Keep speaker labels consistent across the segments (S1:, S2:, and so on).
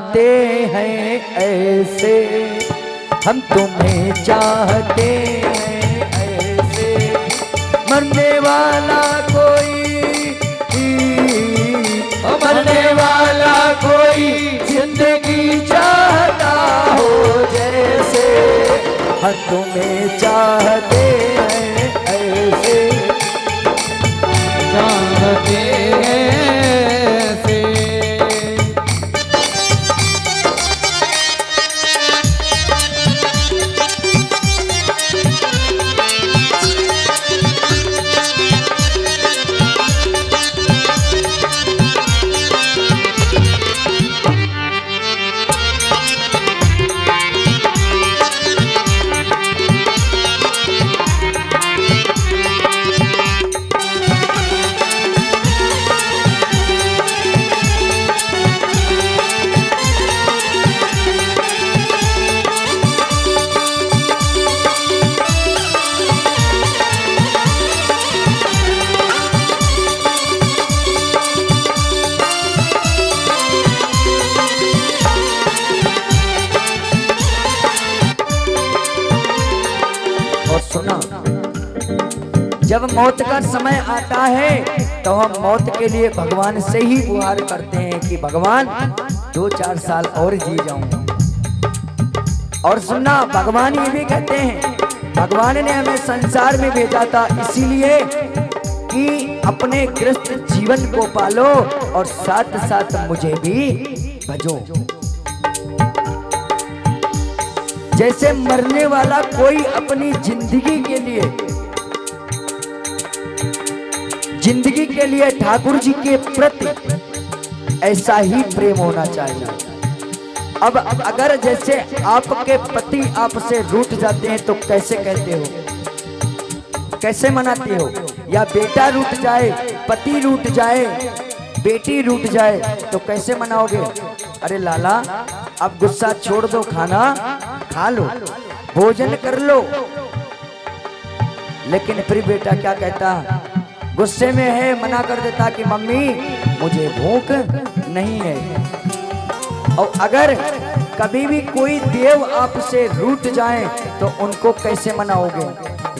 S1: चाहते हैं ऐसे, हम तुम्हें चाहते हैं ऐसे, मरने वाला कोई, मरने वाला कोई जिंदगी चाहता हो जैसे, हम तुम्हें चाहते हैं ऐसे,
S2: चाहते हैं ऐसे।
S1: सुना, जब मौत का समय आता है तो हम मौत के लिए भगवान से ही गुहार करते हैं कि भगवान 2-4 साल और जी जाऊं। और सुनना, भगवान ये भी कहते हैं, भगवान ने हमें संसार में भेजा था इसीलिए कि अपने ग्रस्त जीवन को पालो और साथ साथ मुझे भी भजो। जैसे मरने वाला कोई अपनी जिंदगी के लिए ठाकुर जी के प्रति ऐसा ही प्रेम होना चाहिए। अब अगर जैसे आपके पति आपसे रूठ जाते हैं तो कैसे कहते हो, कैसे मनाते हो? या बेटा रूठ जाए, पति रूठ जाए, बेटी रूठ जाए तो कैसे मनाओगे? अरे लाला, अब गुस्सा छोड़ दो, खाना खा लो, भोजन कर लो। लेकिन फिर बेटा क्या कहता, गुस्से में है, मना कर देता कि मम्मी मुझे भूख नहीं है। और अगर कभी भी कोई देव आपसे रूठ जाए तो उनको कैसे मनाओगे?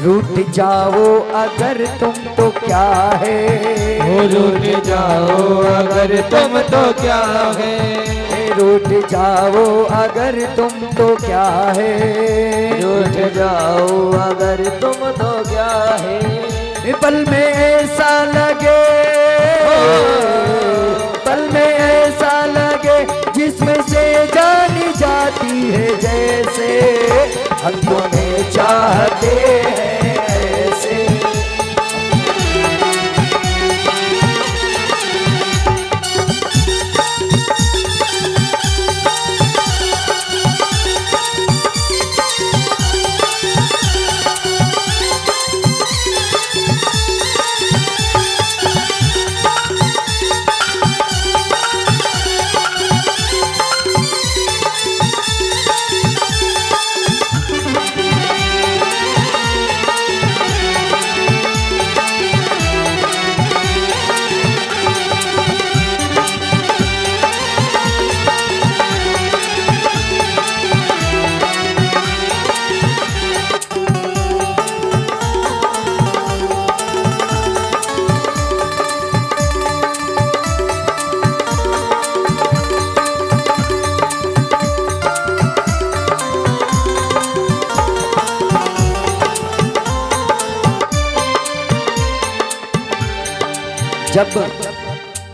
S1: रूठ जाओ अगर तुम तो क्या है,
S2: रूठ जाओ अगर तुम तो क्या है,
S1: रूठ जाओ अगर तुम तो क्या है,
S2: रूठ जाओ अगर तुम तो क्या है।
S1: पल में ऐसा लगे, पल में ऐसा लगे जिसमें से जानी जाती है जैसे, हम तुम्हें चाहते हैं ऐसे। जब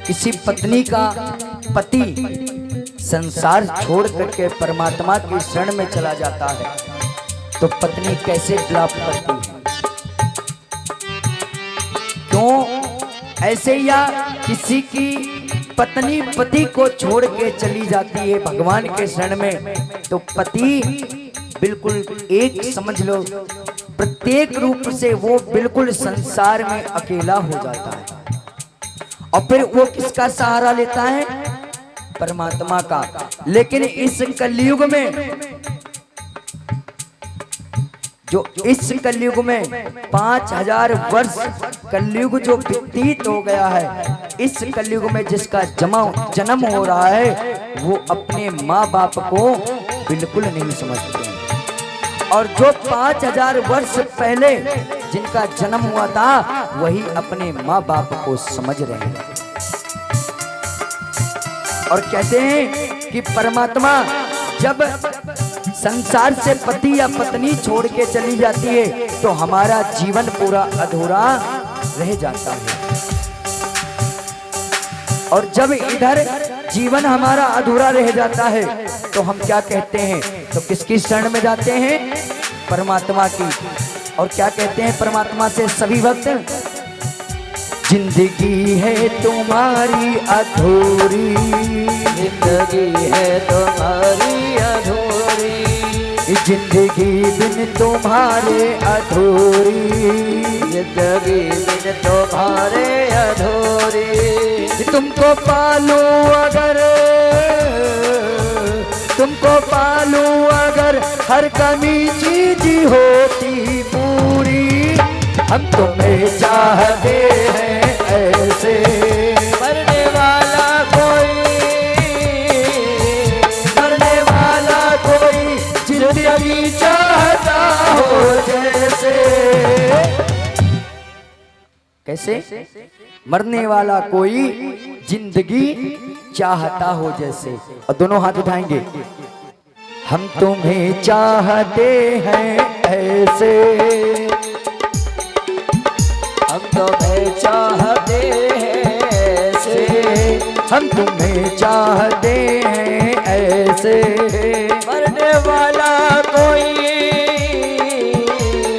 S1: किसी पत्नी का पति संसार छोड़ करके परमात्मा की शरण में चला जाता है तो पत्नी कैसे विलाप करती है? क्यों ऐसे, या किसी की पत्नी पति को छोड़ के चली जाती है भगवान के शरण में तो पति बिल्कुल एक समझ लो प्रत्येक रूप से वो बिल्कुल संसार में अकेला हो जाता है। और फिर वो किसका सहारा लेता है? परमात्मा का। लेकिन इस कलयुग में, जो इस कलयुग में 5000 वर्ष कलयुग जो व्यतीत हो गया है, इस कलयुग में जिसका जन्म हो रहा है वो अपने माँ बाप को बिल्कुल नहीं समझते हैं। और जो 5000 वर्ष पहले जिनका जन्म हुआ था वही अपने माँ बाप को समझ रहे हैं। और कहते हैं कि परमात्मा जब संसार से पति या पत्नी छोड़ के चली जाती है तो हमारा जीवन पूरा अधूरा रह जाता है। और जब इधर जीवन हमारा अधूरा रह जाता है तो हम क्या कहते हैं, तो किसकी शरण में जाते हैं? परमात्मा की। और क्या कहते हैं परमात्मा से सभी भक्त? जिंदगी है तुम्हारी अधूरी,
S2: जिंदगी है तुम्हारी अधूरी,
S1: जिंदगी बिन तुम्हारे अधूरी,
S2: जिंदगी बिन तुम्हारे अधूरी।
S1: तुमको पालूं अगर, तुमको पालूं अगर हर कमी चीज होती पूरी, हम तुम्हें चाहते हैं ऐसे।
S2: मरने वाला कोई,
S1: मरने वाला कोई जिंदगी चाहता हो जैसे। कैसे? मरने वाला कोई जिंदगी चाहता हो जैसे। और दोनों हाथ उठाएंगे। हम तुम्हें चाहते हैं ऐसे,
S2: हम तुम्हें चाहते हैं ऐसे,
S1: हम तुम्हें चाहते हैं ऐसे।
S2: मरने वाला कोई,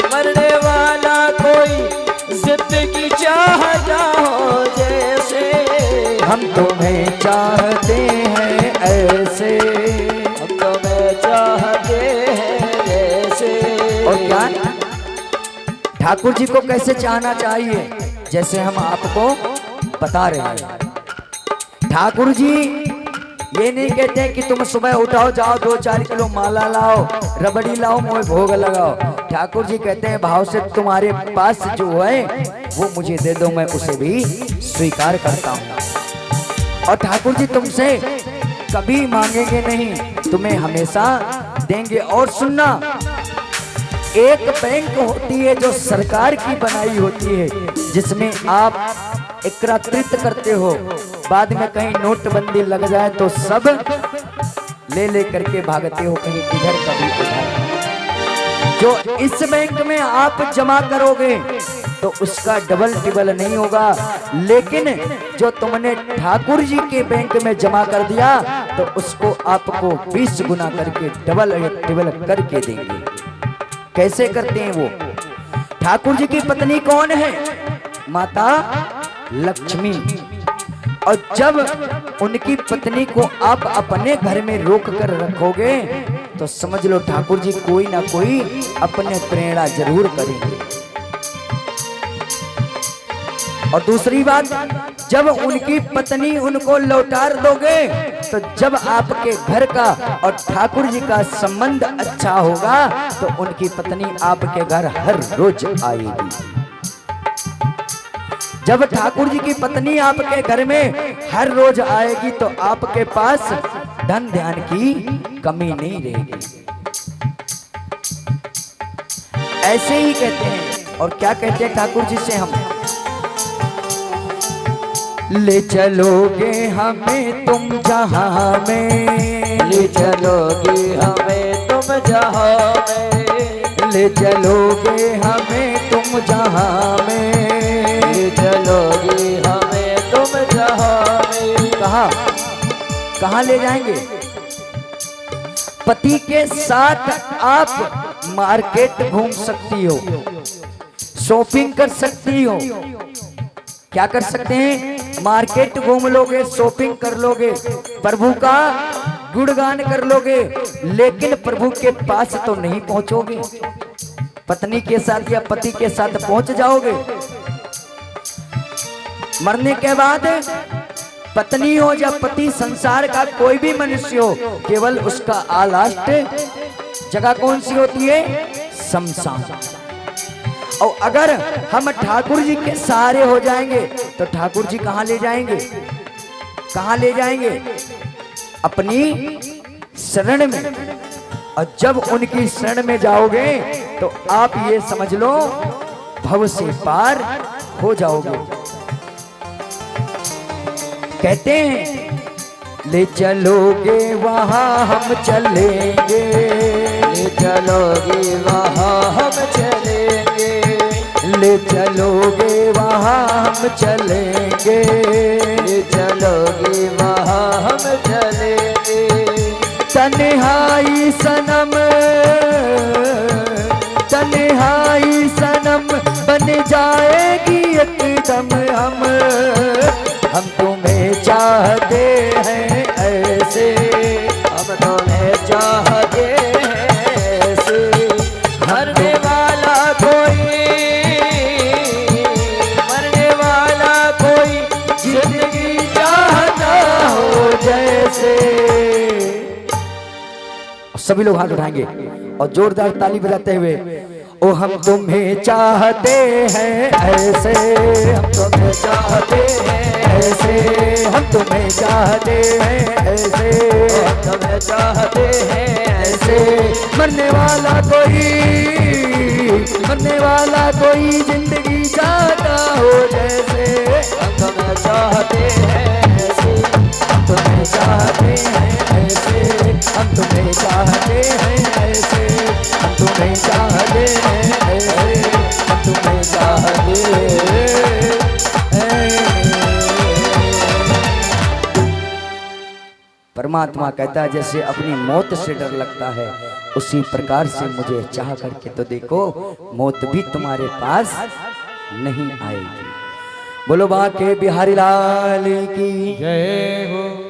S2: मरने वाला कोई जिंदगी चाहता हो जैसे,
S1: हम तुम्हें चाहते हैं ऐसे,
S2: हम तुम्हें चाहते हैं जैसे।
S1: और क्या ठाकुर जी को कैसे चाहना चाहिए? जैसे हम आपको बता रहे हैं। ठाकुर जी ये नहीं कहते हैं कि तुम सुबह उठाओ, जाओ 2-4 किलो माला लाओ, रबड़ी लाओ, मोए भोग लगाओ। ठाकुर जी कहते हैं भाव से तुम्हारे पास जो है वो मुझे दे दो, मैं उसे भी स्वीकार करता हूँ। और ठाकुर जी तुमसे कभी मांगेंगे नहीं, तुम्हें हमेशा देंगे। और सुनना, एक बैंक होती है जो सरकार की बनाई होती है, जिसमें आप एकत्रित करते हो, बाद में कहीं नोटबंदी लग जाए तो सब ले करके भागते हो, कहीं इधर कभी उधर। जो इस बैंक में आप जमा करोगे तो उसका डबल टिबल नहीं होगा, लेकिन जो तुमने ठाकुर जी के बैंक में जमा कर दिया तो उसको आपको 20 गुना करके डबल टिबल करके देंगे। कैसे करते हैं वो? ठाकुर जी की पत्नी कौन है? माता लक्ष्मी। और जब उनकी पत्नी को आप अपने घर में रोक कर रखोगे तो समझ लो ठाकुर जी कोई ना कोई अपने प्रेरणा जरूर करेंगे। और दूसरी बात, जब उनकी पत्नी उनको लौटार दोगे तो जब आपके घर का और ठाकुर जी का संबंध अच्छा होगा तो उनकी पत्नी आपके घर हर रोज आएगी। जब ठाकुर जी की पत्नी आपके घर में हर रोज आएगी तो आपके पास धन ध्यान की कमी नहीं रहेगी। ऐसे ही कहते हैं। और क्या कहते हैं ठाकुर जी से हम? ले चलोगे हमें तुम जहां में,
S2: ले चलोगे हमें तुम जहां में,
S1: ले चलोगे हमें तुम जहां में,
S2: ले चलोगे हमें तुम जहां में।
S1: कहाँ कहाँ ले जाएंगे? पति के साथ आप मार्केट घूम सकती हो, शॉपिंग कर सकती हो। क्या कर सकते हैं? मार्केट घूम लोगे, शॉपिंग कर लोगे, प्रभु का गुणगान कर लोगे, लेकिन प्रभु के पास तो नहीं पहुंचोगे। पत्नी के साथ या पति के साथ पहुंच जाओगे। मरने के बाद पत्नी हो या पति, संसार का कोई भी मनुष्य हो, केवल उसका लास्ट जगह कौन सी होती है? शमशान। और अगर हम ठाकुर जी के सहारे हो जाएंगे तो ठाकुर जी कहाँ ले जाएंगे? कहाँ ले जाएंगे? अपनी शरण में, और जब उनकी शरण में जाओगे तो आप ये समझ लो भव से पार हो जाओगे। कहते हैं ले चलोगे वहां हम चलेंगे,
S2: ले चलोगे वहाँ हम चलेंगे,
S1: ले चलोगे वहां हम चलेंगे,
S2: ले चलोगे वहाँ हम चलेंगे।
S1: तन्हाई सनम, तन्हाई सनम बन जाएगी एकदम हम तुम्हें चाहते हैं ऐसे,
S2: हम तुम्हें चाहते हैं ऐसे। मरने वाला कोई, मरने वाला कोई
S1: जिंदगी चाहता हो जैसे। सभी लोग हाथ उठाएंगे और जोरदार ताली बजाते हुए, ओ हम तुम्हें चाहते हैं ऐसे, हम तुम्हें चाहते हैं ऐसे, हम तुम्हें चाहते हैं ऐसे,
S2: हम तुम्हें चाहते हैं
S1: ऐसे। मरने वाला कोई, मरने वाला कोई जिंदगी चाहता हो जैसे,
S2: हम तुम्हें चाहते हैं ऐसे,
S1: हम तुम्हें चाहते हैं ऐसे, हम तुम्हें चाहते हैं ऐसे, हम तुम्हें चाहते हैं ऐसे, हम तुम्हें चाहते हैं। परमात्मा कहता है जैसे अपनी मौत से डर लगता है, उसी प्रकार से मुझे चाह करके तो देखो, मौत भी तुम्हारे पास नहीं आएगी। बोलो बाके बिहारी लाल की
S2: जय हो।